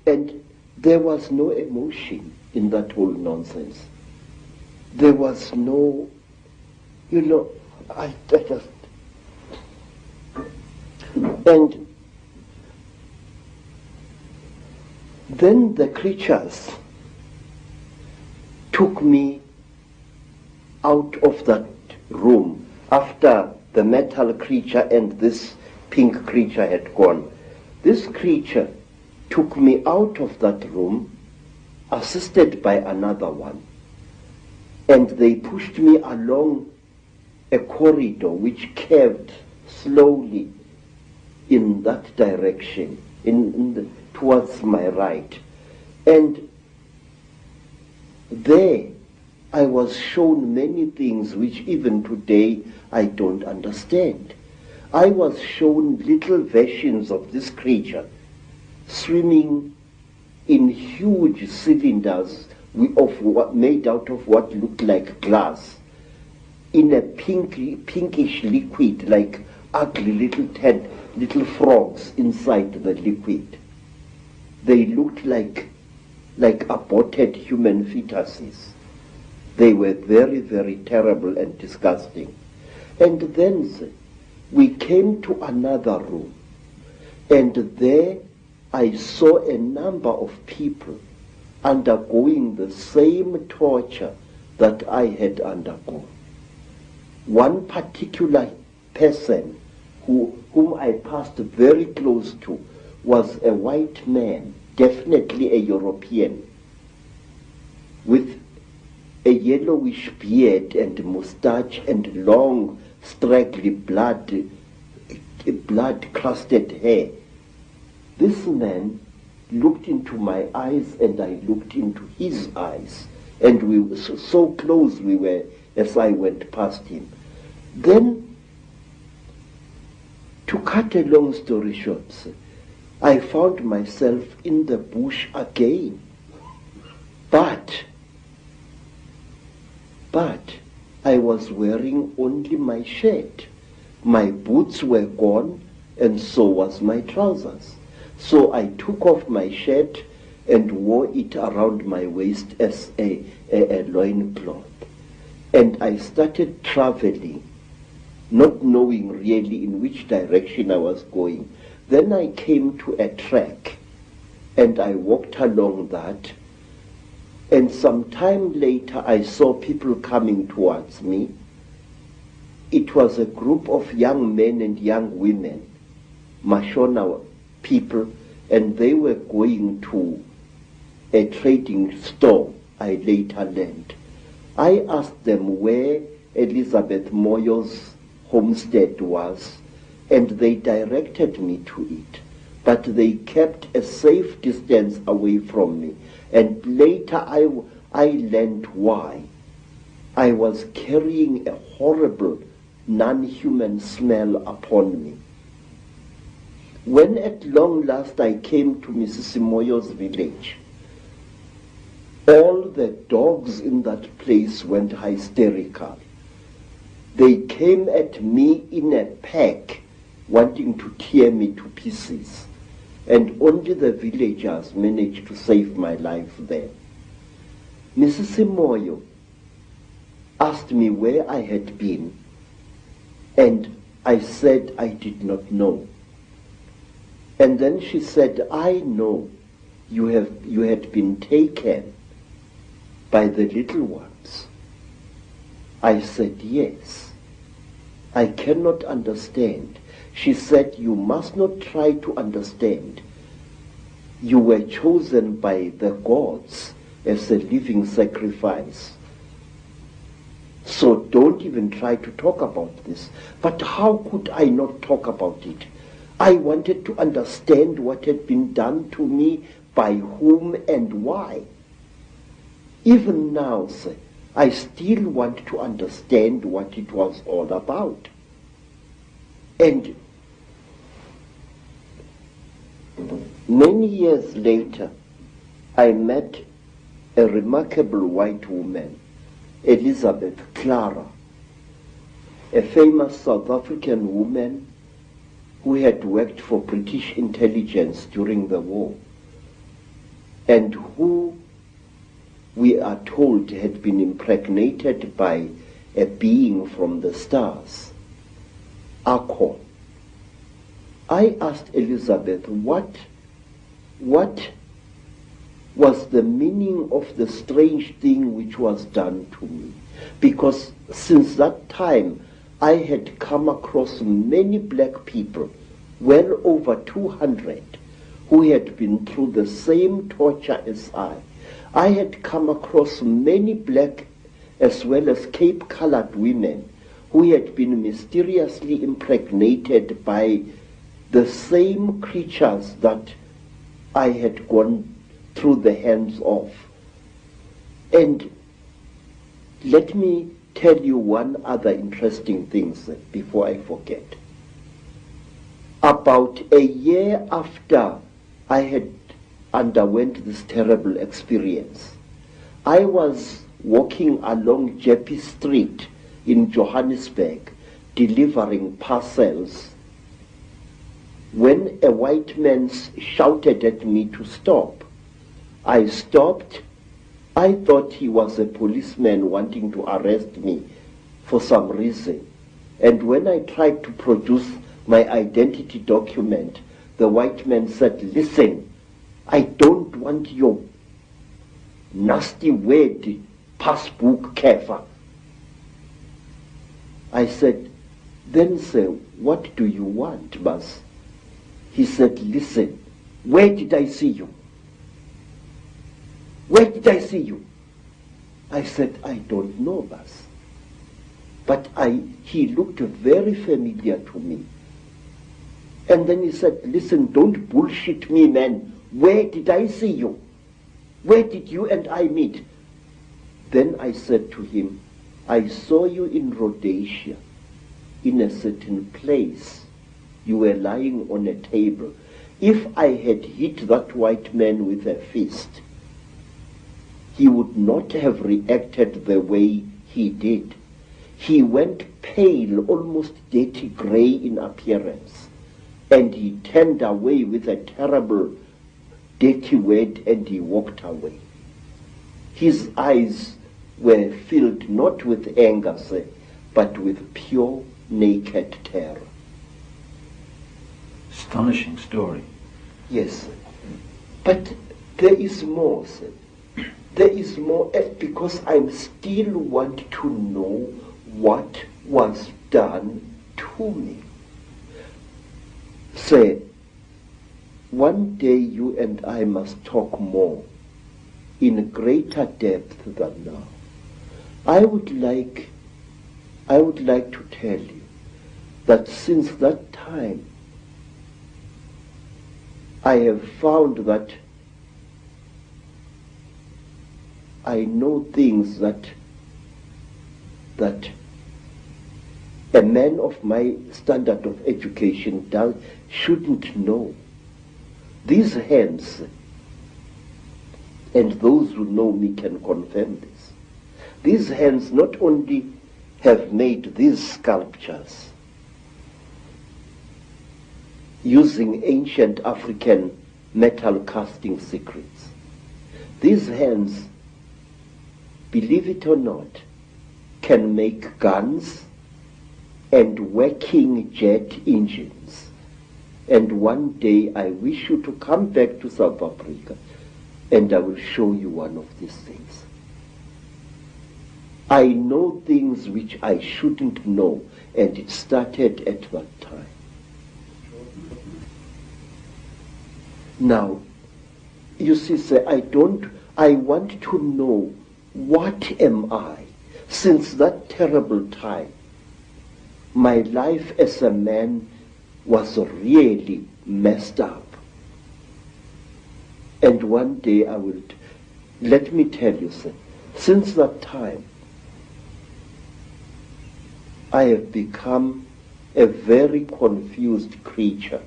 And there was no emotion in that whole nonsense. There was no, I just... And then the creatures took me out of that room after the metal creature and this pink creature had gone. This creature took me out of that room, assisted by another one, and they pushed me along a corridor which curved slowly in that direction, towards my right. And there I was shown many things which even today I don't understand. I was shown little versions of this creature swimming in huge cylinders made out of what looked like glass, in a pinkish liquid, like ugly little frogs inside the liquid. They looked like aborted human fetuses. They were very, very terrible and disgusting. And then we came to another room, and there I saw a number of people undergoing the same torture that I had undergone. One particular person whom I passed very close to was a white man, definitely a European, with a yellowish beard and moustache and long, straggly blood-crusted hair. This man looked into my eyes and I looked into his eyes, and we were so close we were as I went past him. Then, to cut a long story short, I found myself in the bush again. But I was wearing only my shirt. My boots were gone, and so was my trousers. So I took off my shirt and wore it around my waist as a loincloth. And I started traveling, not knowing really in which direction I was going. Then I came to a track, and I walked along that, and some time later I saw people coming towards me. It was a group of young men and young women, Mashona people, and they were going to a trading store, I later learned. I asked them where Elizabeth Moyo's homestead was, and they directed me to it, but they kept a safe distance away from me. And later I learned why. I was carrying a horrible non-human smell upon me. When at long last I came to Mrs. Moyo's village, all the dogs in that place went hysterical. They came at me in a pack, wanting to tear me to pieces, and only the villagers managed to save my life there. Mrs. Moyo asked me where I had been, and I said I did not know. And then she said, I know you had been taken by the little ones. I said, yes. I cannot understand. She said, you must not try to understand. You were chosen by the gods as a living sacrifice. So don't even try to talk about this. But how could I not talk about it? I wanted to understand what had been done to me, by whom and why. Even now, sir, I still want to understand what it was all about. And many years later, I met a remarkable white woman, Elizabeth Clara, a famous South African woman who had worked for British intelligence during the war. and who we are told had been impregnated by a being from the stars, Icke. I asked Elizabeth what was the meaning of the strange thing which was done to me, because since that time I had come across many black people, well over 200, who had been through the same torture as I. I had come across many black as well as Cape-colored women who had been mysteriously impregnated by the same creatures that I had gone through the hands of. And let me tell you one other interesting thing before I forget. About a year after I had underwent this terrible experience, I was walking along Jeppe Street in Johannesburg delivering parcels when a white man shouted at me to stop. I stopped. I thought he was a policeman wanting to arrest me for some reason. And when I tried to produce my identity document, the white man said, "Listen, I don't want your nasty word, passbook kefa." I said, "Then sir, what do you want, Bas?" He said, "Listen, where did I see you? Where did I see you?" I said, "I don't know, Bas." But he looked very familiar to me. And then he said, "Listen, don't bullshit me, man. Where did I see you? Where did you and I meet?" Then I said to him, "I saw you in Rhodesia, in a certain place. You were lying on a table. If I had hit that white man with a fist, he would not have reacted the way he did. He went pale, almost dirty gray in appearance, and he turned away with a terrible, dirty word, and he walked away. His eyes were filled not with anger, sir, but with pure, naked terror." Astonishing story. Yes, sir. But there is more, sir. There is more, because I still want to know what was done to me. Sir, one day you and I must talk more, in greater depth than now. I would like to tell you that since that time, I have found that I know things that a man of my standard of education shouldn't know. These hands, and those who know me can confirm this, these hands not only have made these sculptures using ancient African metal casting secrets. These hands, believe it or not, can make guns and working jet engines. And one day I wish you to come back to South Africa and I will show you one of these things. I know things which I shouldn't know, and it started at that time. Now, you see, sir, I want to know, what am I? Since that terrible time, my life as a man was really messed up. And one day let me tell you, sir, since that time, I have become a very confused creature.